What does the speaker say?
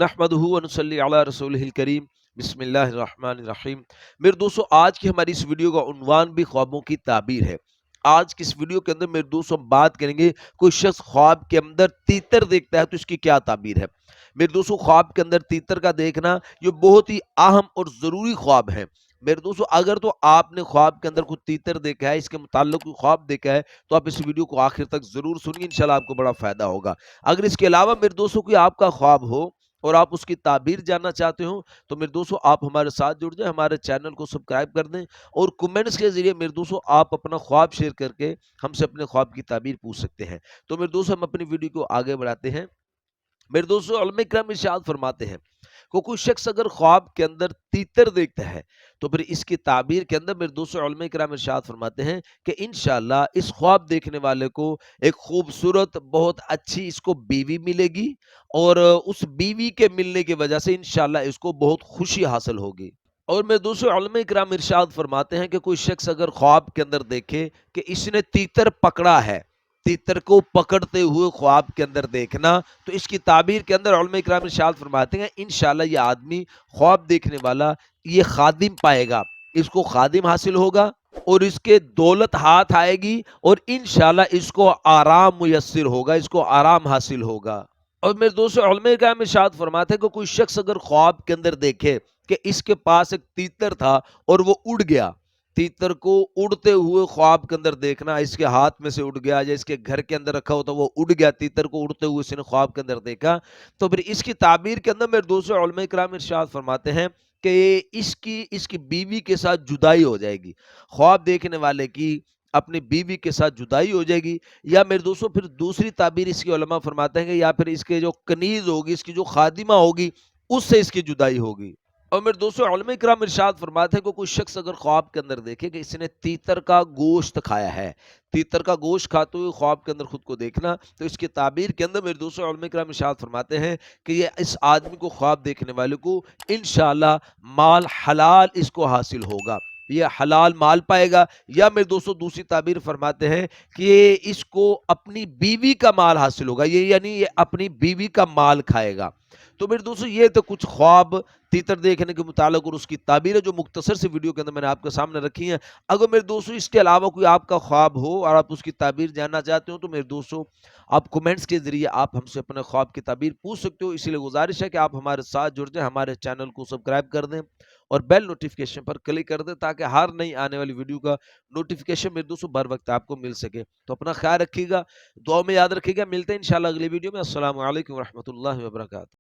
नहमदुहु व नुसल्ली अला रसूलिहिल करीम बिस्मिल्लाहिर रहमानिर रहीम। मेरे दोस्तों, आज की हमारी इस वीडियो का उन्वान भी ख्वाबों की ताबीर है। आज की इस वीडियो के अंदर मेरे दोस्तों हम बात करेंगे, कोई शख्स ख्वाब के अंदर तीतर देखता है तो इसकी क्या ताबीर है। मेरे दोस्तों, ख्वाब के अंदर तीतर का देखना ये बहुत ही अहम और ज़रूरी ख्वाब है। मेरे दोस्तों, अगर तो आपने ख्वाब के अंदर कोई तीतर देखा है, इसके मुताल्लिक कोई ख्वाब देखा है, तो आप इस वीडियो को आखिर तक ज़रूर सुनिए, इंशाल्लाह आपको बड़ा फ़ायदा होगा। अगर इसके अलावा मेरे दोस्तों कोई आपका ख्वाब हो और आप उसकी ताबीर जानना चाहते हो, तो मेरे दोस्तों आप हमारे साथ जुड़ जाएं, हमारे चैनल को सब्सक्राइब कर दें और कमेंट्स के ज़रिए मेरे दोस्तों आप अपना ख्वाब शेयर करके हमसे अपने ख्वाब की ताबीर पूछ सकते हैं। तो मेरे दोस्तों, हम अपनी वीडियो को आगे बढ़ाते हैं। मेरे दोस्तों, उलमा इकराम इरशाद फरमाते हैं को कोई शख्स अगर ख्वाब के अंदर तीतर देखता है तो फिर इसकी ताबीर के अंदर मेरे दोस्तों उलमा इकराम इरशाद फरमाते हैं कि इंशाअल्लाह इस ख्वाब देखने वाले को एक खूबसूरत बहुत अच्छी इसको बीवी मिलेगी और उस बीवी के मिलने की वजह से इंशाअल्लाह इसको बहुत खुशी हासिल होगी। और मेरे दोस्तों, उलमा इकराम इरशाद फरमाते हैं कि कोई शख्स अगर ख्वाब के अंदर देखे कि इसने तीतर पकड़ा है, तीतर को पकड़ते हुए ख्वाब के अंदर देखना, तो इसकी ताबीर के अंदर उलमा इकराम इरशाद फरमाते हैं इंशाअल्लाह ये आदमी ख्वाब देखने वाला ये खादिम पाएगा, इसको खादिम हासिल होगा और इसके दौलत हाथ आएगी और इंशाअल्लाह इसको आराम मुयस्सर होगा, इसको आराम हासिल होगा। और मेरे दोस्तों, उलमा इकराम इरशाद फरमाते हैं कि कोई शख्स अगर ख्वाब के अंदर देखे कि इसके पास एक तीतर था और वो उड़ गया, तीतर को उड़ते हुए ख्वाब के अंदर देखना, इसके हाथ में से उड़ गया या इसके घर के अंदर रखा होता वो उड़ गया, तीतर को उड़ते हुए इसने ख्वाब के अंदर देखा, तो फिर इसकी ताबीर के अंदर मेरे दोस्तों उलमा इकराम इरशाद फरमाते हैं कि इसकी इसकी बीवी के साथ जुदाई हो जाएगी। ख्वाब देखने वाले की अपनी बीवी के साथ जुदाई हो जाएगी, या मेरे दोस्तों फिर दूसरी ताबीर इसकी उलमा फरमाते हैं कि या फिर इसके जो कनीज होगी, इसकी जो खादिमा होगी, उससे इसकी जुदाई होगी। और मेरे दोस्तों, उलमा इकराम इरशाद फरमाते हैं कि कोई शख्स अगर ख्वाब के अंदर देखे कि इसने तीतर का गोश्त खाया है, तीतर का गोश्त खाते हुए ख्वाब के अंदर खुद को देखना, तो इसकी ताबीर के अंदर मेरे दोस्तों उलमा इकराम इरशाद फरमाते हैं कि ये इस आदमी को, ख्वाब देखने वाले को इंशाअल्लाह माल हलाल इसको हासिल होगा, ये हलाल माल पाएगा। या मेरे दोस्तों दूसरी ताबीर फरमाते हैं कि ये इसको अपनी बीवी का माल हासिल होगा, ये यानी ये अपनी बीवी का माल खाएगा। तो मेरे दोस्तों, ये तो कुछ ख्वाब तीतर देखने के मुतालिक और उसकी ताबीर है जो मुख्तसर सी वीडियो के अंदर मैंने आपके सामने रखी है। अगर मेरे दोस्तों इसके अलावा कोई आपका ख्वाब हो और आप उसकी ताबीर जानना चाहते हो, तो मेरे दोस्तों आप कमेंट्स के जरिए आप हमसे अपने ख्वाब की ताबीर पूछ सकते हो। इसीलिए गुजारिश है कि आप हमारे साथ जुड़ जाएं, हमारे चैनल को सब्सक्राइब कर दें और बेल नोटिफिकेशन पर क्लिक कर दें ताकि हर नई आने वाली वीडियो का नोटिफिकेशन मेरे दोस्तों बर वक्त आपको मिल सके। तो अपना ख्याल रखिएगा, दुआ में याद रखिएगा। मिलते हैं इंशाल्लाह अगली वीडियो में। अस्सलामु अलैकुम रहमतुल्लाहि व बरकातहू।